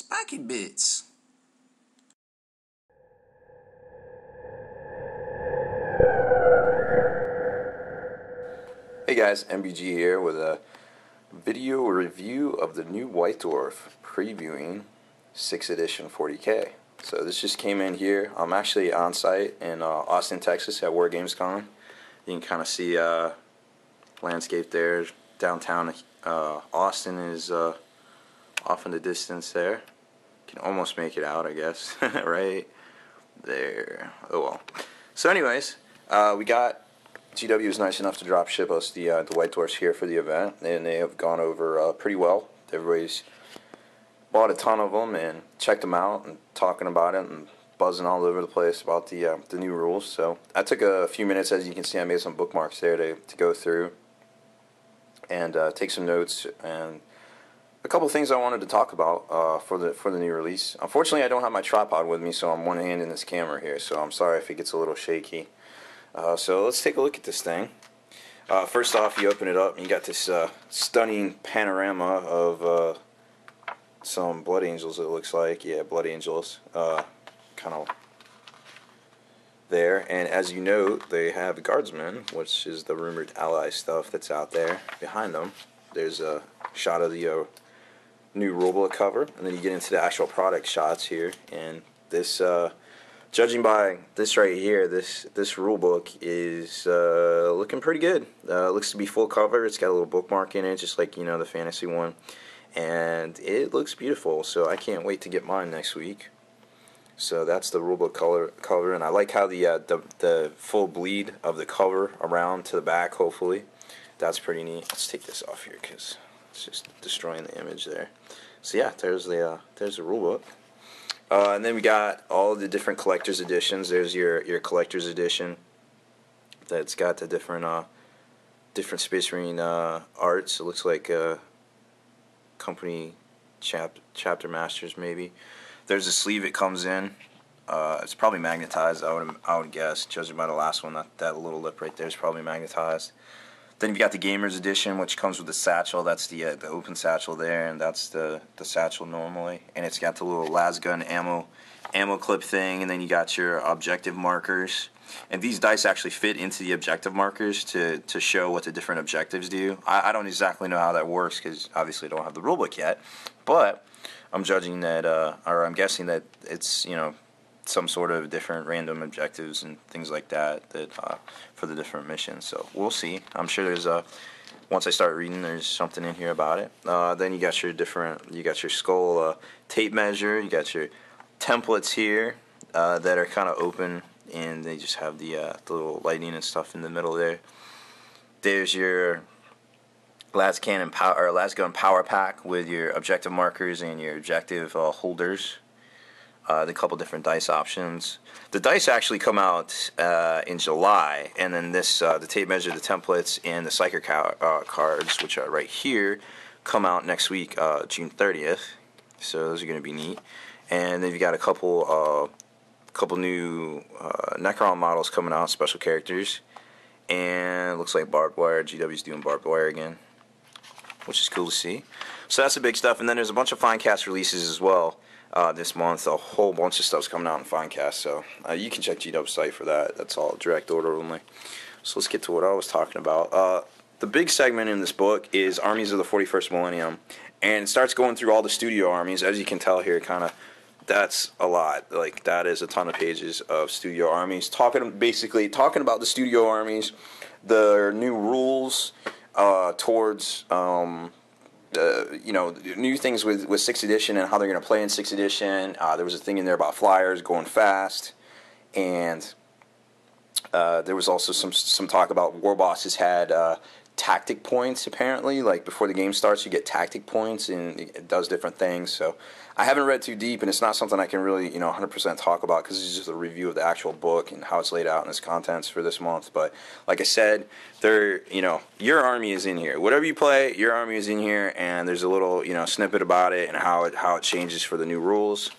Spiky Bits. Hey guys, MBG here with a video review of the new White Dwarf, previewing 6th edition 40k. So this just came in here. I'm actually on site in Austin, Texas at War Gamescom. You can kind of see landscape there. Downtown Austin is off in the distance there. Can almost make it out, I guess. Right there. Oh well. So anyways, GW was nice enough to drop ship us the White Dwarfs here for the event, and they have gone over pretty well. Everybody's bought a ton of them and checked them out and talking about it and buzzing all over the place about the new rules. So I took a few minutes, as you can see. I made some bookmarks there to go through and take some notes and a couple things I wanted to talk about for the new release. Unfortunately, I don't have my tripod with me, so I'm one hand in this camera here. So I'm sorry if it gets a little shaky. So let's take a look at this thing. First off, you open it up and you got this stunning panorama of some blood angels, it looks like. Yeah, blood angels. Kind of there. And as you note, they have guardsmen, which is the rumored ally stuff that's out there behind them. There's a shot of the new rulebook cover, and then you get into the actual product shots here. And this judging by this right here, this rulebook is looking pretty good. Looks to be full cover. It's got a little bookmark in it, just like, you know, the fantasy one, and it looks beautiful. So I can't wait to get mine next week. So that's the rulebook cover, and I like how the full bleed of the cover around to the back. Hopefully, that's pretty neat. Let's take this off here because it's just destroying the image there. So yeah, there's the rulebook. And then we got all the different collector's editions. There's your collector's edition that's got the different Space Marine arts. It looks like company chapter masters maybe. There's a sleeve it comes in. It's probably magnetized, I would guess, judging by the last one. That little lip right there is probably magnetized. Then you've got the Gamers Edition, which comes with the satchel. That's the open satchel there, and that's the satchel normally. And it's got the little lasgun ammo clip thing, and then you got your objective markers. And these dice actually fit into the objective markers to show what the different objectives do. I don't exactly know how that works because obviously I don't have the rulebook yet, but I'm judging that, or I'm guessing that it's, you know, some sort of different random objectives and things like that for the different missions. So we'll see. I'm sure there's once I start reading, there's something in here about it. Then you got your skull tape measure. You got your templates here that are kind of open, and they just have the little lighting and stuff in the middle there. There's your lasgun power pack with your objective markers and your objective holders. The couple different dice options. The dice actually come out in July, and then the tape measure, the templates, and the psyker cards, which are right here, come out next week, June 30th. So those are going to be neat. And then you got a couple new Necron models coming out, special characters, and it looks like barbed wire. GW's doing barbed wire again, which is cool to see. So that's the big stuff. And then there's a bunch of Finecast releases as well. This month, a whole bunch of stuff's coming out in Finecast, so you can check GW's site for that. That's all direct order only. So let's get to what I was talking about. The big segment in this book is Armies of the 41st Millennium, and it starts going through all the studio armies. As you can tell here, that's a lot. Like, that is a ton of pages of studio armies, basically talking about the studio armies, the new rules towards you know, new things with 6th edition and how they're going to play in 6th edition. There was a thing in there about flyers going fast, and there was also some talk about war bosses had tactic points, apparently. Like, before the game starts, you get tactic points, and it does different things. So I haven't read too deep, and it's not something I can really, 100% talk about because it's just a review of the actual book and how it's laid out and its contents for this month. But like I said, your army is in here. Whatever you play, your army is in here, and there's a little, snippet about it and how it changes for the new rules.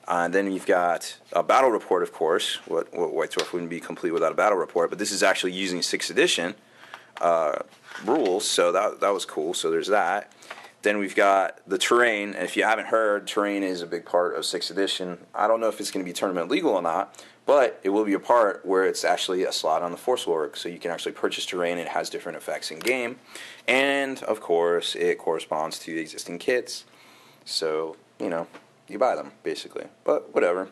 Then you've got a battle report, of course. What White Dwarf wouldn't be complete without a battle report, but this is actually using 6th edition rules, so that was cool. So there's that. Then we've got the terrain. And if you haven't heard, terrain is a big part of 6th edition. I don't know if it's going to be tournament legal or not, but it will be a part where it's actually a slot on the Force Org, so you can actually purchase terrain. It has different effects in game, and of course, it corresponds to the existing kits. So you buy them basically. But whatever,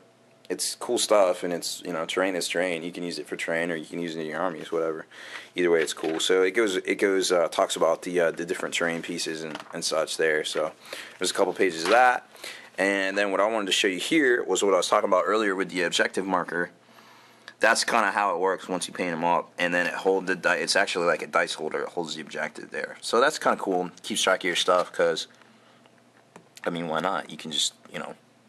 it's cool stuff, and it's terrain is terrain. You can use it for terrain, or you can use it in your armies, whatever. Either way, it's cool. So it goes talks about the different terrain pieces and such there. So there's a couple pages of that. And then what I wanted to show you here was what I was talking about earlier with the objective marker. That's kind of how it works once you paint them up, and then it holds the dice. It's actually like a dice holder. It holds the objective there. So that's kind of cool. Keeps track of your stuff, because I mean, why not? You can just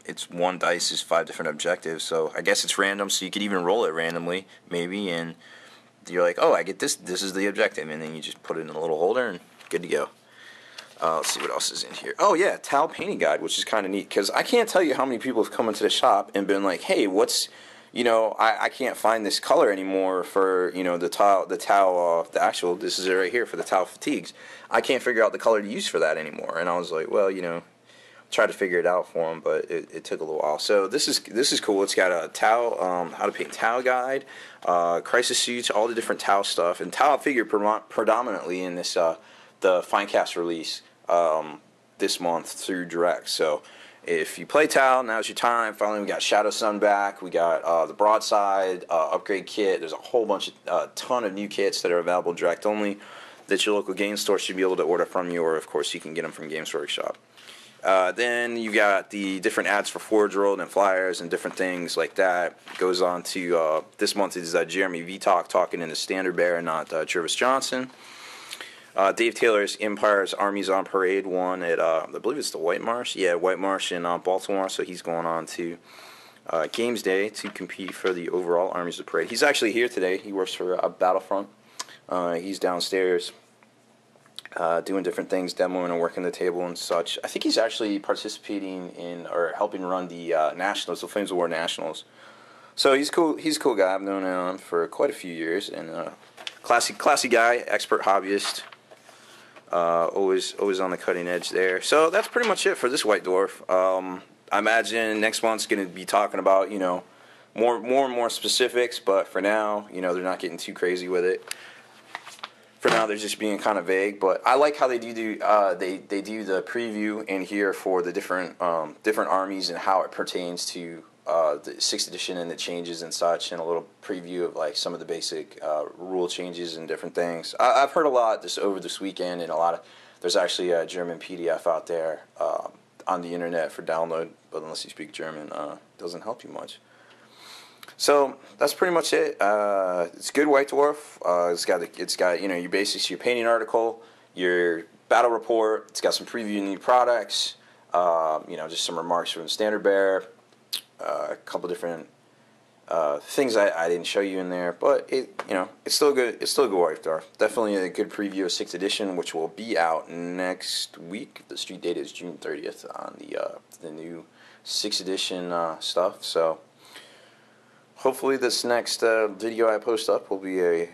it's one dice is 5 different objectives. So I guess it's random. So you could even roll it randomly, maybe, and you're like, oh, I get this. This is the objective, and then you just put it in a little holder and good to go. Let's see what else is in here. Oh yeah, towel painting guide, which is kind of neat, because I can't tell you how many people have come into the shop and been like, hey, what's, I can't find this color anymore for, the actual, this is it right here for the towel fatigues. I can't figure out the color to use for that anymore. And I was like, well, try to figure it out for them, but it took a little while. So this is cool. It's got a towel, how to paint towel guide, crisis suits, all the different towel stuff, and towel figured predominantly in this the Finecast release this month through Direct. So if you play Tau, now's your time. Finally, we got Shadow Sun back. We got the Broadside upgrade kit. There's a whole bunch of ton of new kits that are available Direct only that your local game store should be able to order from you, or of course you can get them from Games Workshop. Then you got the different ads for Forge World and flyers and different things like that. It goes on to this month is Jeremy Vitok talking in the Standard Bearer, not Jervis Johnson. Dave Taylor's Empire's Armies on Parade won at, I believe it's the White Marsh. Yeah, White Marsh in Baltimore. So he's going on to Games Day to compete for the overall Armies of Parade. He's actually here today. He works for Battlefront. He's downstairs doing different things, demoing and working the table and such. I think he's actually participating in or helping run the Nationals, the Flames of War Nationals. So he's cool. He's a cool guy. I've known him for quite a few years, and classy guy, expert hobbyist. Always on the cutting edge there. So that's pretty much it for this White Dwarf. I imagine next month's going to be talking about more and more specifics, but for now they're not getting too crazy with it. For now they're just being kind of vague, but I like how they do they do the preview in here for the different armies and how it pertains to the 6th edition and the changes and such, and a little preview of like some of the basic rule changes and different things. I've heard a lot over this weekend, and there's actually a German PDF out there on the internet for download, but unless you speak German, it doesn't help you much. So that's pretty much it. It's good White Dwarf. It's got your basics, your painting article, your battle report. It's got some preview of new products. Just some remarks from the Standard Bearer. A couple different things I didn't show you in there, but it's still good. It's still a good White Dwarf. Definitely a good preview of 6th edition, which will be out next week. The street date is June 30th on the new 6th edition stuff. So hopefully this next video I post up will be a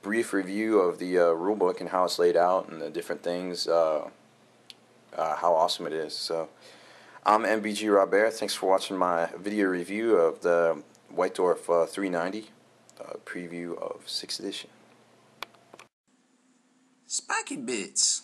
brief review of the rulebook and how it's laid out and the different things, how awesome it is. So I'm MBG Robert. Thanks for watching my video review of the White Dwarf 390 preview of 6th edition. Spiky Bits.